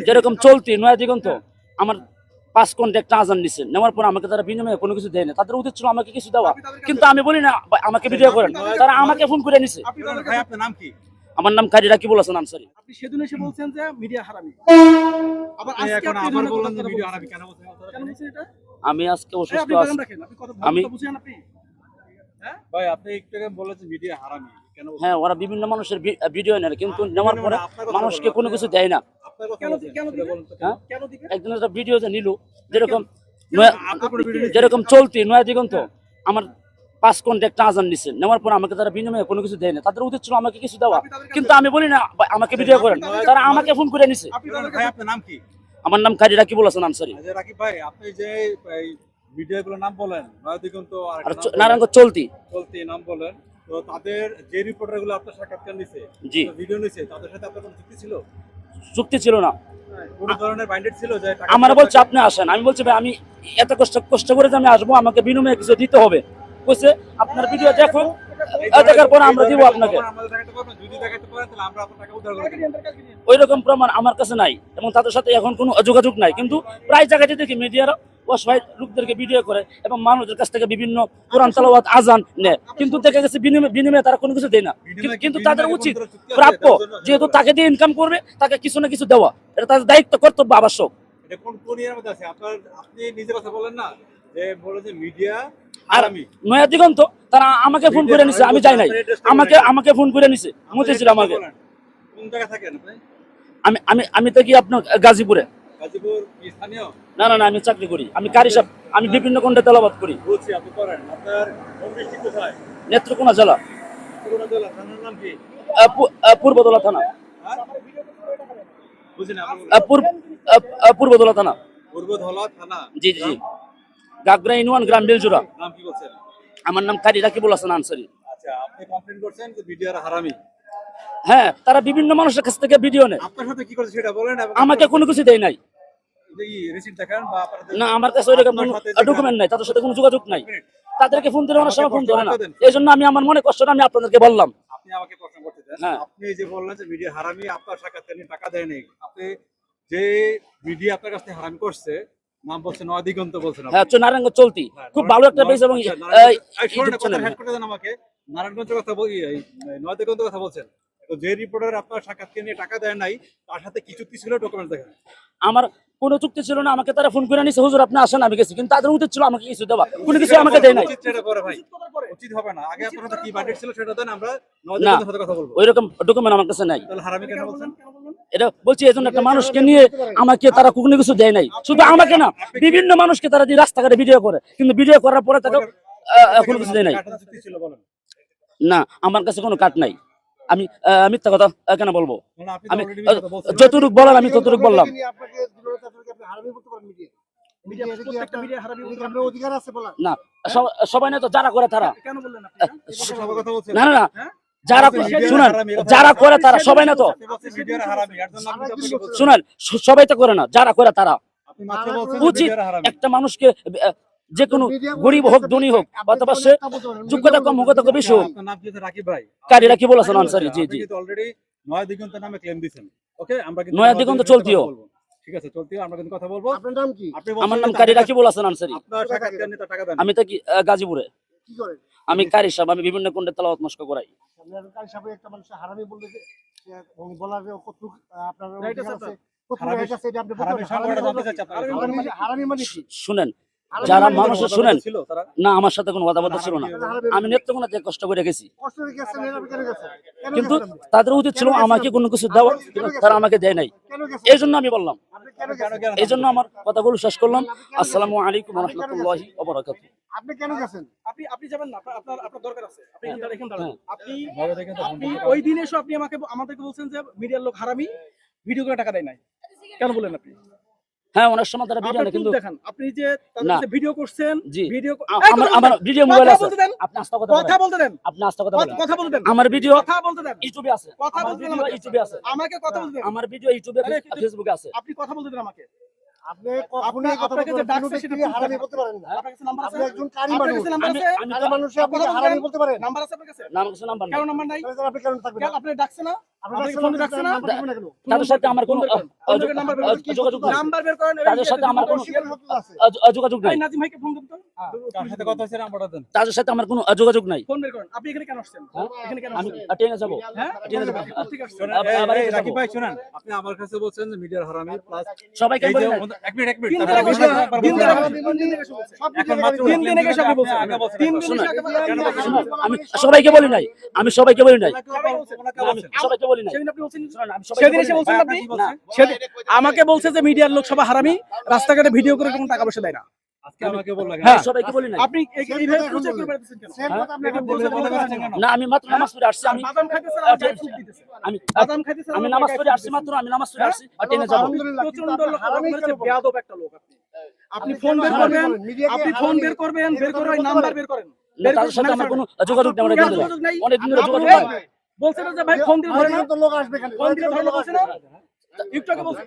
যেরকম চলতি নয়া দিগন্ত আমার 5 কন্ট্যাক্ট আজান নিছে, নেওয়ার পর আমাকে তারা বিনিময়ে কোনো কিছু দেয় না। তাদের উচিত ছিল আমাকে কিছু দেওয়া, কিন্তু আমি বলি না আমাকে ভিডিও করেন, তারা আমাকে ফোন করে নিছে। ভাই আপনার নাম কি? আমার নাম কারি রাকিবুল হাসান আনসারী। আপনি সেদিন এসে বলছেন যে মিডিয়া হারামি, আবার আপনি আজকে এখন আপনি আবার এই ধরনের বললেন যে কথা ভিডিও বলছেন। হারামি কেন বলছেন? কেন বলছেন এটা? আমি আজকে এই অসুস্থ আপনি আছি। বাগান রাখেন, আপনি কথা আমি- কথা বুঝেন আপনি? হ্যাঁ? ভাই আপনি একটু আগে বললেন যে মিডিয়া হারামি কেন বলছেন? হ্যাঁ, ওরা বিভিন্ন মানুষের ভিডিও নেয়, কিন্তু নেওয়ার পরে মানুষকে কোনো কিছু দেয় না। আপনার কথা কেন বলছেন, কেন সেটা দিবেন? বলুন তো কেন? হ্যাঁ, কেন দিবেন? একদিন একটা ভিডিও যে নিল, যেরকম আপনার কোনো ভিডিও যেরকম চলতি নয়া দিগন্ত আমার 5 কন্ট্যাক্ট আজান নিছে, নেওয়ার পর আমাকে তারা বিনিময়ে কোনো কিছু দেয় না। তাদের উচিত ছিল আমাকে কিছু দেওয়া, কিন্তু আমি বলি না আমাকে ভিডিও করেন, তারা আমাকে ফোন করে নিছে। আপনি তাদের ভাই কাছে আপনার নাম কি? আমার নাম কারি রাকিবুল হাসান আনসারী। আচ্ছা রাকিব ভাই, আপনি যে এই মিডিয়াগুলোর নাম বলেন, নয়াদিগন্ত আর আর নারায়ণগঞ্জ চলতি, চলতি নাম বলেন, তো তাদের যে রিপোর্টারগুলো আপনার সাক্ষাৎকার নিছে, জি, ভিডিও নিছে, তাদের সাথে আপনার কোনো চুক্তি ছিল? চুক্তি ছিল না। কোন ধরনের বাইন্ডেড ছিল যে টাকা আমার বলছে আপনি আসেন, আমি বলছি ভাই আমি এত কষ্ট করে যে আমি আসবো, আমাকে বিনিময়ে কিছু দিতে হবে। বলছে আপনার ভিডিও দেখো, দেখার পর আমরা দিব আপনাকে। আমাদের টাকাটা পাবেন, যদি দেখাতে পারেন তাহলে আমরা আপনার টাকা উদ্ধার করে দেব। ওই রকম প্রমাণ আমার কাছে নাই, এবং তাদের সাথে এখন কোনো যোগাযোগ নাই। কিন্তু প্রায় জায়গাতে দেখি মিডিয়ারা অসহায় লোকদেরকে ভিডিও করে এবং মানুষের কাছ থেকে বিভিন্ন কোরআন তেলাওয়াত আজান নেয়, কিন্তু দেখা গেছে বিনিময়ে তারা কোনো কিছু দেয় না। কিন্তু তাদের উচিত প্রাপ্য, যেহেতু তাকে দিয়ে ইনকাম করবে, তাকে কিছু না কিছু দেওয়া, এটা তাদের দায়িত্ব, কর্তব্য, আবশ্যক। এটা কোন ইয়ার মধ্যে আছে? আপনি নিজের কথা বলেন না যে বলে যে মিডিয়া আর আমি নয়া দিগন্ত তারা আমাকে ফোন করে নিছে, আমি যাই নাই, আমাকে ফোন করে নিছে, মতিছিল আমাকে। কোন জায়গা থাকেন আপনি? আমি তো কি আপনার গাজীপুরে। গাজীপুর কি স্থানীয়? না, আমি চাকরি করি, আমি কারি সাহেব, আমি বিভিন্ন কণ্ঠে তেলাওয়াত করি। বলছি আপনি করেন। আপনার হোম ডিস্ট্রিক্ট কোথায়? নেত্রকোনা জেলা, কোন জেলা? থানার নাম কি? পূর্বদলা থানা। হ্যাঁ? বুঝিনা পূর্বদলা থানা। পূর্বধলা থানা। জি, গাগরা ইউনিয়ন, গ্রাম বেলজুরা। নাম কি বলছেন? আমার নাম কারি রাকিবুল হাসান আনসারী। আচ্ছা, আপনি কমপ্লেইন করছেন যে মিডিয়ার হারামি। হ্যাঁ, তারা বিভিন্ন মানুষের কাছ থেকে ভিডিও নেয়, আপনার সাথে কি করছে সেটা বলেন। এবং আমাকে কোনো কিছু দেয় নাই। এই রিসিপ্ট দেখান বা আপনাদের না, আমার কাছে ওইরকম কোনো ডকুমেন্ট নাই, তাদের সাথে কোনো যোগাযোগ নাই। তাদেরকে ফোন দিলে অনেক সময় ফোন ধরে না, এই জন্য আমি আমার মনে কষ্টটা আমি আপনাদেরকে বললাম। আপনি আমাকে প্রশ্ন করতে দেন। হ্যাঁ। আপনি যে বললেন যে মিডিয়া হারামি, আপনার সাক্ষাৎকার নিয়ে টাকা দেয়নি, আপনি যে মিডিয়া আপনার কাছ থেকে হারামি করছে নাম বলছেন নয়াদিগন্ত বলছেন আপনি। হ্যাঁ, চলতি চলতি, খুব ভালো একটা পেজ এবং শোনেন কথা হেড করে দেন আমাকে। নারায়ণগঞ্জের কথা বলি, এই নয়াদিগন্ত কথা বলছেন। তো যে রিপোর্টার আপনার সাক্ষাৎকার নিয়ে টাকা দেয় নাই, তার সাথে কি চুক্তি ছিল? ডকুমেন্ট দেখান। আমার কোনো চুক্তি ছিল না, আমাকে তারা ফোন করে নিছে, হুজুর আপনি আসেন, আমি গেছি, কিন্তু তাদের উচিত ছিল আমাকে কিছু দেওয়া, কোনো কিছু আমাকে দেয় নাই। উচিত সেটা করে ভাই, উচিত হবে না। আগে আপনার সাথে কি বাজেট ছিল সেটা দেন, আমরা নয়াদিগন্তের সাথে কথা বলবো। ওইরকম ডকুমেন্ট আমার কাছে নাই। তাহলে হারামি কেন বলছেন? এটা বলছি এই জন্য, একটা মানুষকে নিয়ে আমাকে তারা কোনো কিছু দেয় নাই। শুধু আমাকে না, বিভিন্ন মানুষকে তারা দিয়ে রাস্তাঘাটে ভিডিও করে, কিন্তু ভিডিও করার পরে তাকে কোনো কিছু দেয় নাই। কাটার চুক্তি ছিল বলেন। না, আমার কাছে কোনো কাট নাই। আমি মিথ্যা কথা কেন বলবো? মানে আপনি আমি অলরেডি কথা বলছেন। যতটুকু বলার আমি ততটুকু বললাম। মিডিয়া প্রত্যেকটা মিডিয়া হারামি বলতে আপনার অধিকার আছে বলা? না, সবাই না তো, যারা করে তারা। কেন বললেন আপনি? আপনি সবার কথা বলছেন। না, হ্যাঁ? যারা শুনেন, যারা করে তারা, সবাই না তো। আপনি বলছেন মিডিয়ার হারামি, এর জন্য আপনি আপনাকে বলছেন। শুনেন, সবাই তো করে না, যারা করে তারা। আপনি মাত্র বলছেন উচিত মিডিয়ার হারামি। একটা মানুষকে, যে কোনো গরিব হোক ধনী হোক, অথবা সে যোগ্যতা কম হোক অথবা বেশি হোক, আপনার নাম কি রাকিব ভাই? কারি রাকিবুল হাসান আনসারী। জি, আপনি কিন্তু অলরেডি নয়াদিগন্ত নামে ক্লেম দিয়েছেন। ওকে, আমরা কিন্তু নয়াদিগন্ত চলতিও। কথা বলবো। ঠিক আছে, চলতিও আমরা কিন্তু কথা বলবো। আপনার নাম কি? আপনি আমার বলছেন নাম যে কারি রাকিবুল হাসান আনসারী। আপনার সাক্ষাৎকার নিয়ে টাকা দেন। আমি থাকি গাজীপুরে। কি করেন? আমি কারি সাহেব, আমি বিভিন্ন কণ্ঠে তেলাওয়াত মস্ক করাই। আপনার কারি সাহেব একটা মানুষ হারামি বললে যে বলার যে কতটুকু আপনার Right অধিকার আছে আছে, কতটুকু right আছে এটা আপনি বলতে হারামি পারবেন। সংগঠন জানতে চাচ্ছি আপনার কাছে। হারামি মানে কি? শুনেন, যারা মানুষের শুনেন, ছিল তারা? না আমার সাথে কোনো কথাবার্তা ছিল না। আমি নেত্রকোনা থেকে কষ্ট করে গেছি, কষ্ট হয়ে গেছেন, এরা কেন গেছেন? কেন কিন্তু গেছেন আপনি? তাদের উচিত ছিল আমাকে কোনো কিছু দেওয়া, কিন্তু তারা আমাকে দেয় নাই। কেন গেছেন? এই জন্য আমি বললাম, আপনি কেন গেছেন? এই জন্য আমার কথাগুলো শেষ করলাম। আসসালামু আলাইকুম ওয়া রাহমাতুল্লাহি ওয়া বারাকাতুহু। আপনি কেন গেছেন? আপনি যাবেন না, আপনার দরকার আছে, আপনি এখানে দাঁড়ান। আপনি ভালো দেখেন তো আপনি ওই দিন এসে আপনি আমাদেরকে বলছেন যে মিডিয়ার লোক হারামি, ভিডিও করে টাকা দেয় নাই। কেন বললেন আপনি? হ্যাঁ, অনেক সময় তারা ভিডিও আপনি নেয়, কিন্তু দেখান, আপনি যে তাদের না। কাছে ভিডিও করছেন, জি, ভিডিও আমার ভিডিও মোবাইল আছে। বলতে দেন, আপনি আস্তে কথা কথা বলেন, বলতে দেন, আপনি আস্তে কথা বলেন। কথা বলতে দেন, আমার ভিডিও কথা বলতে দেন, ইউটিউবে আছে, কথা আমার বলতে দেন ভিডিও আমাকে। ইউটিউবে আছে, আমাকে কথা বলতে দেন, আমার ভিডিও ইউটিউবে, ফেসবুকে আছে। আপনি কথা বলতে দেন আমাকে। আপনি কখনোই কথা আপনাকে যে বলতে ডাকছে পারেন সেটা না, হারামি বলতে পারেন না। আপনার কাছে নাম্বার আছে? আপনি একজন কারি আপনার মানুষ। কাছে নাম্বার আছে? আমি কারি মানুষে আপনি হারামি বলতে পারেন। নাম্বার আছে আপনার কাছে? নাম কিছু নাম্বার কেন নেই। নাম্বার নাই? তাহলে আপনি কেন থাকবেন কেন না? আপনি ডাকছে না? আপনার আপনাকে ফোন ডাকছে না? নাম্বার দিবেন না কেন? তাদের সাথে আমার কোনো নাম্বার বের করেন। যোগাযোগ নাই। নাম্বার বের করেন। তাদের সাথে আমার কোনো আছে। যোগাযোগ নাই। এই নাজিম ভাইকে ফোন দেন তো। কার সাথে কথা হচ্ছে নাম্বারটা দেন। তাদের সাথে আমার কোনো যোগাযোগ নাই। ফোন বের করেন। আপনি এখানে কেন আসছেন? এখানে কেন আমি আসছেন? ট্রেনে যাবো। হ্যাঁ? ট্রেনে যাবো। ঠিক আছে। শোনেন, আবার এই যাবো। রাকিব ভাই শুনেন, আপনি আমার কাছে বলছেন যে মিডিয়ার হারামি প্লাস সবাইকে এই বলি যে নাই। এক মিনিট তিন তারপরে দিন আপনি আগে একবার তিন দিন বলছেন। আগে তিন দিন আগে শুনছেন। সব এখন দিকে মাত্র গালি তিন দিন আগে সবই বলছেন। আগে বলছেন। তিন দিন শোনেন, আগে কেন বলছেন? শোনো, আমি সবাইকে বলি নাই। আমি সবাইকে বলি নাই। ওনাকে আমি বলছেন। সবাইকে বলি নাই। সেদিন আপনি বলছেন শোনেন, আমি সবাইকে সেদিন বলি এসে নাই। বলছেন ভাই, আপনি আপনি কি বলছেন? সেদিন আমাকে বলছে যে মিডিয়ার লোক সবাই হারামি, রাস্তাঘাটে ভিডিও করে কোনো টাকা পয়সা দেয় না। আজকে আমাকে বললেন। হ্যাঁ। সবাইকে বলি নাই। আপনি এইভাবে পরিচয় করে বেড়াতেছেন কেন? সেম কথা আপনি এখন বলে বলছেন। বলে বেড়াচ্ছেন কেন? না, আমি মাত্র নামাজ পড়ে আসছি। আমি বাদাম খাইতেছেন আর গায়ে ফুক দিতেছেন। আমি বাদাম খাইতেছেন আর আমি গায়ে নামাজ ফুক পড়ে আসছি দিতেছেন। মাত্র। আমি নামাজ পড়ে আসছি আর ট্রেনে যাবো। আলহামদুলিল্লাহ, কিন্তু প্রচন্ড আপনি হারামি কেন বলেন? বেয়াদব একটা লোক আপনি। আপনি ফোন বের হারামি করবেন, বলেন, মিডিয়াকে আপনি ফোন হারামি বের করবেন, বের করে বলতে নাম্বার পারেন। বের করেন। না, তাদের সাথে আমার কোনো যোগাযোগ নেই। কেন অনেক দিন যোগাযোগ নাই? ধরে। অনেক দিন ধরে যোগাযোগ আপনি নাই। বলছেন যে ভাই ফোন দিলে ধরে না, তো লোক আসবে এখানে। ফোন দিলে ধরে না লোক বলছে আসবে। না? একটু আগে বলছেন